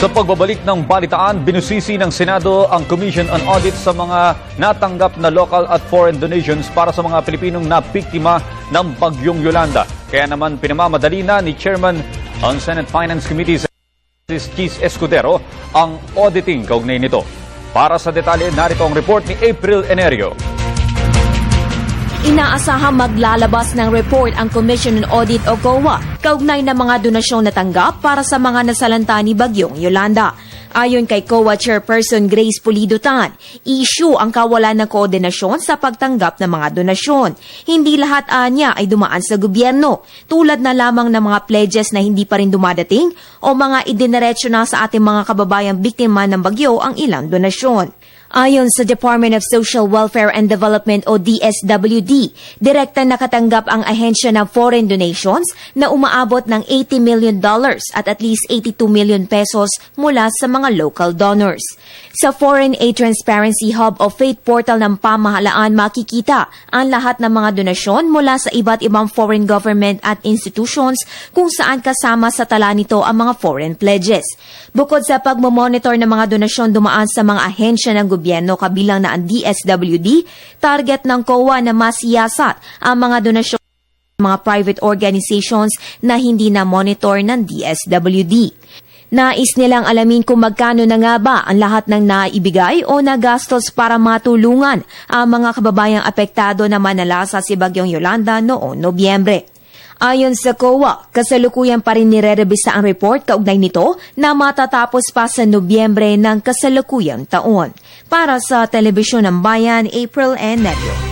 Sa pagbabalik ng balitaan, binusisi ng Senado ang Commission on Audit sa mga natanggap na local at foreign donations para sa mga Pilipinong nabiktima ng Bagyong Yolanda. Kaya naman pinamamadali na ni Chairman ng Senate Finance Committee, Chis Escudero, ang auditing kaugnay nito. Para sa detalye, narito ang report ni April Enerio. Inaasahang maglalabas ng report ang Commission on Audit o COA kaugnay ng mga donasyong natanggap para sa mga nasalanta ni Bagyong Yolanda. Ayon kay COA Chairperson Grace Pulido Tan, issue ang kawalan ng koordinasyon sa pagtanggap ng mga donasyon. Hindi lahat anya ay dumaan sa gobyerno, tulad na lamang ng mga pledges na hindi pa rin dumadating o mga idiniretso na sa ating mga kababayang biktima ng bagyo ang ilang donasyon. Ayon sa Department of Social Welfare and Development o DSWD, direktang nakatanggap ang ahensya ng foreign donations na umaabot ng $80 million at least 82 million pesos mula sa mga local donors. Sa Foreign Aid Transparency Hub o Faith Portal ng pamahalaan, makikita ang lahat ng mga donasyon mula sa iba't ibang foreign government at institutions kung saan kasama sa tala nito ang mga foreign pledges. Bukod sa pagmamonitor ng mga donasyon dumaan sa mga ahensya ng gobyerno kabilang na ang DSWD, target ng COA na masiyasat ang mga donasyon ng mga private organizations na hindi na monitor ng DSWD. Nais nilang alamin kung magkano na nga ba ang lahat ng naibigay o nagastos para matulungan ang mga kababayang apektado na manalasa si Bagyong Yolanda noong Nobyembre. Ayon sa COA, kasalukuyan pa rin nire-rebisa ang report kaugnay nito na matatapos pa sa Nobyembre ng kasalukuyang taon. Para sa Telebisyon ng Bayan, April Enerio.